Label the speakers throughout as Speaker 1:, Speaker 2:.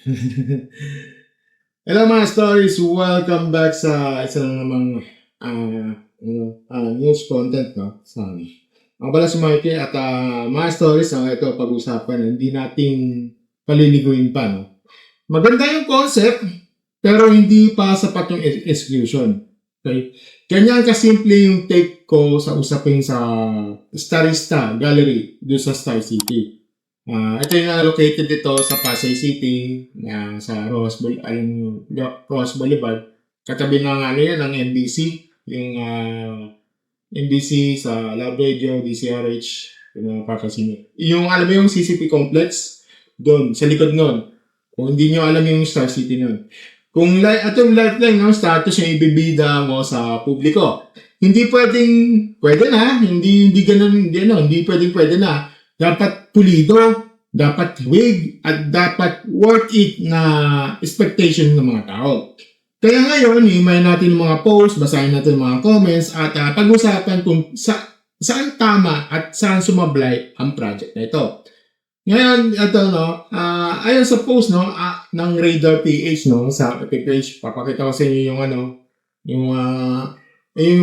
Speaker 1: Hello mga stories! Welcome back sa isa na namang news content no? Sa ako pala si Mikey at mga stories ito pag-usapan hindi nating paliliguin pa. No? Maganda yung concept pero hindi pa sapat yung execution. Okay? Ganyan kasimple yung take ko sa usapin sa Starista Gallery doon sa Star City. Ito yung located dito sa Pasay City, sa Rojas Boulevard. Katabi ng ng NBC, yung NBC sa Love Radio, DCRH, yung Parkasino. Yung alam mo yung CCP complex, doon, sa likod nun. Kung hindi nyo alam yung Star City nun. Kung atong lifeline ng status yung ibibida mo sa publiko, hindi pwede na, hindi ganun, hindi pwede na. Dapat pulido, dapat wig, at dapat worth it na expectation ng mga tao. Kaya ngayon, himay natin yung mga posts, basahin natin yung mga comments, at pag-usapan kung saan tama at saan sumablay ang project na ito. Ngayon, ito, ayon sa post, ng Radar PH, sa page, papakita ko sa inyo yung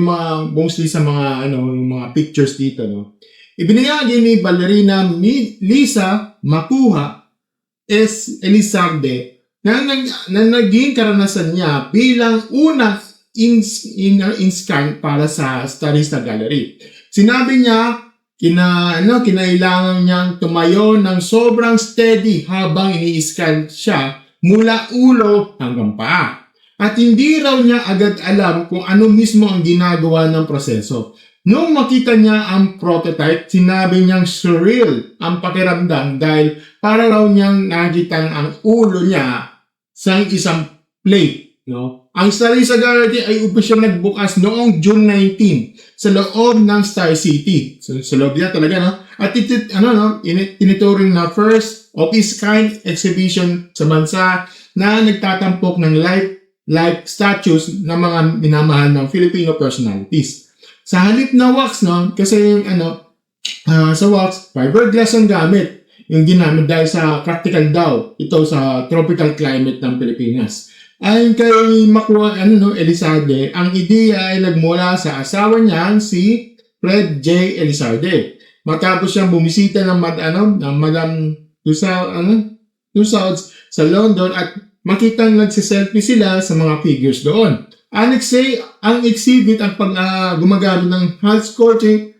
Speaker 1: mga mostly sa mga, yung mga pictures dito, Ibinahagi ni Ballerina Lisa Makuha S. Elizarde na naging karanasan niya bilang unang in-scan para sa Starista Gallery. Sinabi niya, kinailangan niyang tumayo ng sobrang steady habang ini-scan siya mula ulo hanggang paa. At hindi raw niya agad alam kung ano mismo ang ginagawa ng proseso. Nung makita niya ang prototype, sinabi niyang surreal ang pakiramdam dahil para raw niyang nakita ang ulo niya sa isang plate. Ang Starista Gallery ay opisyal nagbukas noong June 19 sa loob ng Star City. So, sa loob niya talaga, At tinituring na first of its kind exhibition sa bansa na nagtatampok ng life statues ng mga minamahal ng Filipino personalities. Sa halip na wax, kasi sa wax, fiberglass ang gamit. Yung ginamit dahil sa practical daw, ito sa tropical climate ng Pilipinas. Ayon kay Makuha Elizarde, ang ideya ay nagmula sa asawa niya, si Fred J. Elizarde. Matapos siyang bumisita ng Madam Tussauds sa London at makitang nagsiselfie sila sa mga figures doon. Ang exhibit ang gumagamit ng hand sculpting,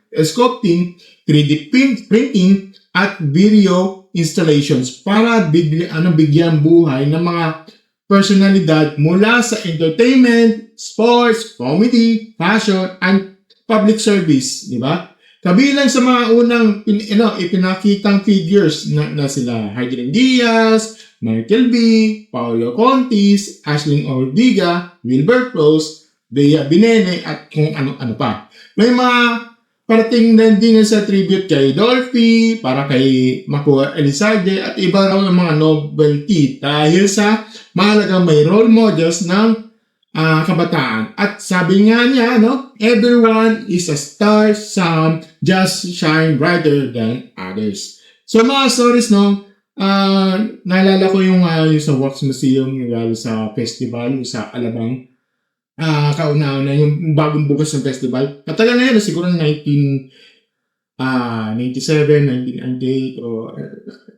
Speaker 1: 3D printing, at video installations para bigyan buhay ng mga personalidad mula sa entertainment, sports, comedy, fashion, and public service, di ba? Kabilang sa mga unang ipinakitang figures na sila Hydrin Diaz, Michael B., Paolo Contis, Ashling Ordiga, Wilbert Rose, Bea Binene, at kung ano-ano pa. May mga parating din sa tribute kay Dolphy, para kay Makuha Elizarde, at iba raw ng mga novelty dahil sa mahalagang may role models ng kabataan. At sabi nga niya, everyone is a star, some just shine brighter than others. So mga stories, naalala ko yung sa Wax Museum, yung sa festival, sa Alabang. Kauna-una, yung bagong bukas ng festival. Matagal na yun, siguro 1997, 1998, o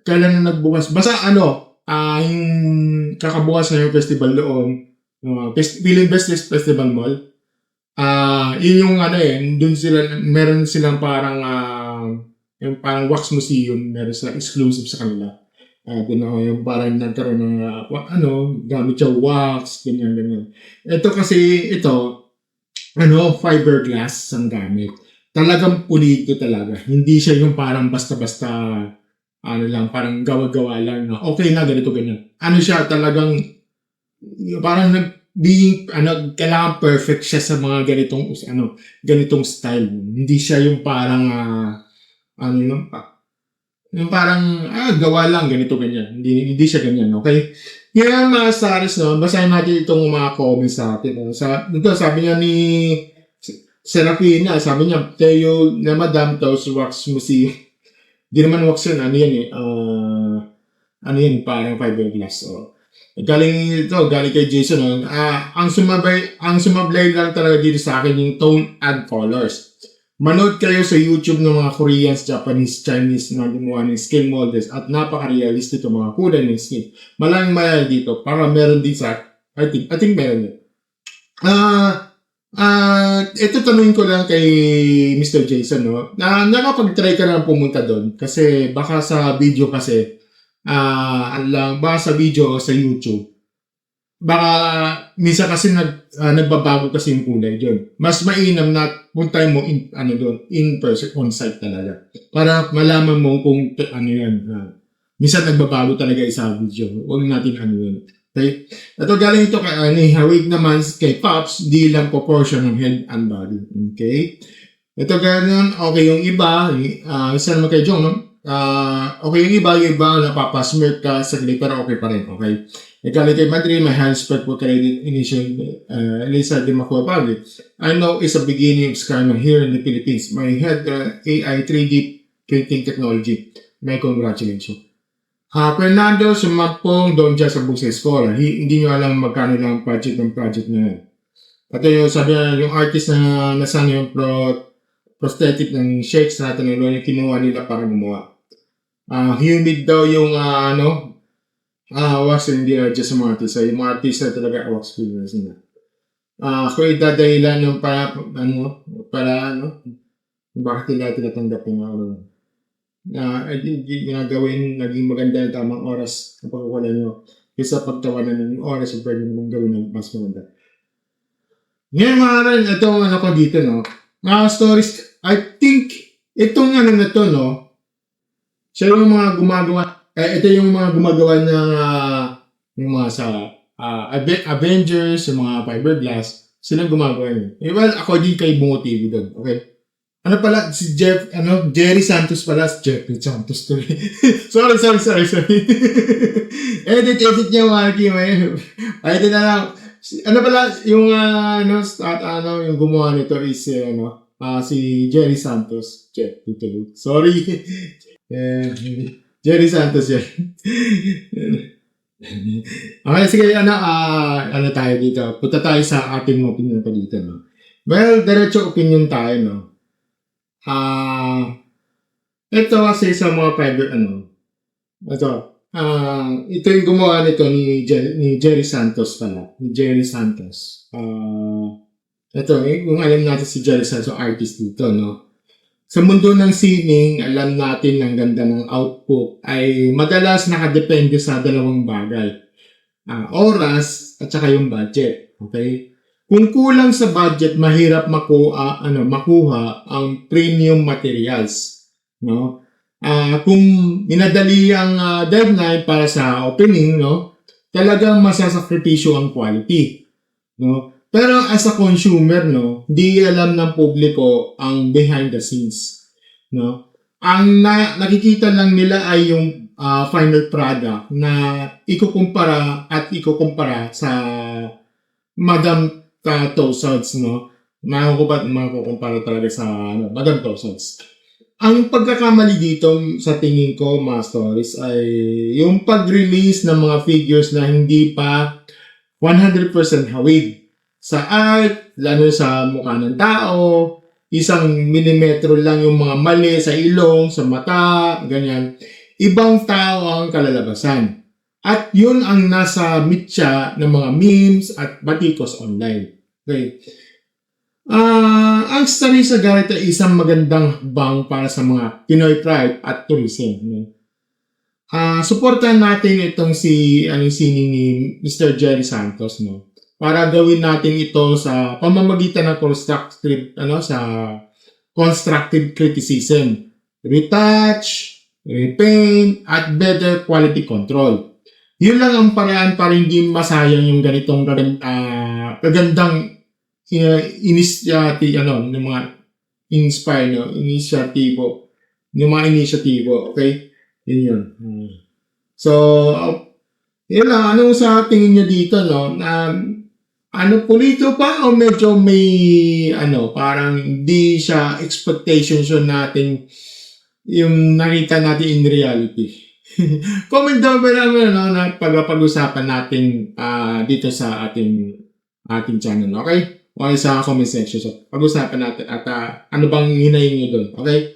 Speaker 1: kailan na nagbukas. Basta yung kakabukas na yung festival doon, Philippine Best Festival Mall. Yun yung doon meron silang parang yung parang Wax Museum, meron sila exclusive sa kanila. Yung parang nagkaroon ng gamit siya wax, ganyan. Ito kasi, fiberglass ang gamit. Talagang pulido talaga. Hindi siya yung parang basta-basta, parang gawa-gawa lang na okay na, ganito, ganyan. Siya talagang, parang kailangan perfect siya sa mga ganitong style. Hindi siya yung parang, yung parang, gawa lang, ganito, ganyan. Hindi siya ganyan, okay? Ngayon, mga stars, basahin natin itong mga comments sa atin. Sabi niya ni Serafina, sabi niya, Teo na Madam Taos Wax Museum. Di naman wax yun, yan, parang fiberglass. Galing kay Jason, no? Ang sumablay lang talaga dito sa akin yung tone and colors. Manood kayo sa YouTube ng mga Koreans, Japanese, Chinese na gumawa ng skin models at napaka-realistic yung mga kulay ng skin. Malang dito para meron din sa, I think meron din. Ito tanungin ko lang kay Mr. Jason, no? Nakapag-try ka na pumunta doon kasi baka sa video kasi, baka sa video o sa YouTube, baka minsan kasi nagbabago kasi yung kulay doon. Mas mainam na puntay mo in person, on site talaga. Para malaman mo kung ano yan. Minsan nagbabago talaga sa video. Huwag natin yun. Okay? Ito galing ito kay hawig naman kay Pops, di lang proportion ng head and body. Okay? Ito ganun, okay yung iba, isa naman kay Jong, no? Okay yung iba napapasmirk ka sa pero okay pa rin, okay? Galing kay Madrid, my high respect for credit initial Elisa de Macuapag. I know it's a beginning of Skyman here in the Philippines. My head AI 3D printing technology. My congratulations. Fernando, sumagpong doon dyan sa Buses School. Hindi nyo alam magkano lang budget ng project na yan. At yung sabi na, yung artist na nasaan yung prosthetic ng shakes natin yung kinuha nila para gumawa. Humid daw yung wax hindi na just sa mga artist. Yung mga artist na talaga wax figures nila. Kung idadahilan yung bakit nila tinatanggap yung ginagawin, naging maganda yung tamang oras na pagkakala nyo. Kaysa pagtawanan ng oras yung pwede mong gawin ng mas maganda. Ngayon mga rin, itong ko dito, no? Mga stories, I think, itong na to, no? Siya yung mga gumagawa, ito yung mga gumagawa ng yung mga sa Avengers, yung mga fiberglass, silang gumagawa yun. Well, ako din kay Bungo TV doon, okay? Ano pala, si Jerry Santos pala, Jeffrey Santos to. sorry. edit niya, Marky, ito na lang. Ano pala, yung, yung gumawa nito is, si Jerry Santos. Sorry. Jerry Santos yan. Okay, sige, ano tayo dito? Punta tayo sa ating opinion pa dito, no? Well, diretso opinion tayo, no? Ito kasi sa mga private, ito yung gumawa nito ni Jerry Santos pala. Ni Jerry Santos. Ito, kung alam natin si Jerry Santos, artist dito, no? Sa mundo ng sining, alam natin ang ganda ng output ay madalas nakadepende sa dalawang bagay. Oras at saka yung budget. Okay? Kung kulang sa budget, mahirap makuha ang premium materials. No? Kung minadali ang deadline para sa opening, no? Talagang masasakripisyo ang quality. No? Pero as a consumer, no, di alam ng publiko ang behind the scenes, no? Ang nakikita lang nila ay yung final product na ikukumpara sa Madam Tussauds, no? Makukumpara talaga sa Madam Tussauds. Ang pagkakamali dito sa tingin ko, mga stories, ay yung pag-release ng mga figures na hindi pa 100% hawig. Sa art, lalo sa mukha ng tao, 1 milimetro lang yung mga mali sa ilong, sa mata, ganyan. Ibang tao ang kalalabasan. At yun ang nasa mitya ng mga memes at batikos online. Okay. Ang story sa ganito ay isang magandang hakbang para sa mga Pinoy pride at tourism. Suportahan natin itong sining ni Mr. Jerry Santos, no? Para gawin natin ito sa pamamagitan ng constructive criticism, retouch, repaint, at better quality control. Yun lang ang paraan para hindi masayang yung ganitong kagandang initiative, ng mga inisyatibo, okay? Yun. So, yun lang, anong sa tingin nyo dito, no? Pulito pa o medyo may, parang di siya expectations natin yung nakita natin in reality. Comment down below no, na pag-usapan natin dito sa ating channel, okay? Okay, sa comment section. So, pag-usapan natin at ano bang hinayin nyo doon, okay?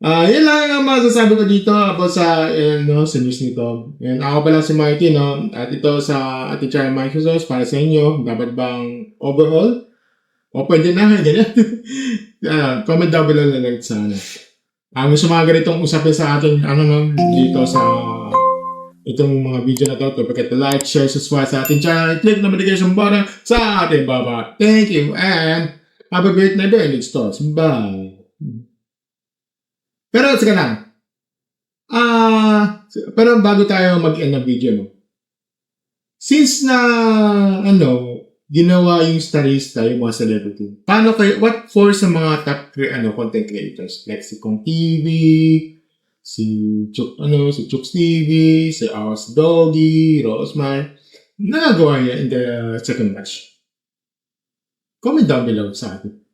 Speaker 1: Yun lang ang masasabi ko dito about sa, sa news nito. And ako pala si Mikey, no? At ito sa ating channel Microsoft para sa inyo. Dapat bang overhaul? O pwede na, ganyan. Comment down below na lang sa gusto mga ganitong usapin sa ating, dito sa itong mga video na to. Don't forget to like, share, subscribe sa ating channel. Click the notification button sa ating baba. Thank you and have a great night and it's stars. Bye. Pero sige lang. Pero bago tayo mag-end ng video, no? Since na, ginawa yung starista, yung mga celebrity, paano kayo, what for sa mga top, content creators? Like si Kong TV, si Chooks TV, si Awas Doggy, Roseman, nagagawa niya in the second batch. Comment down below sa atin.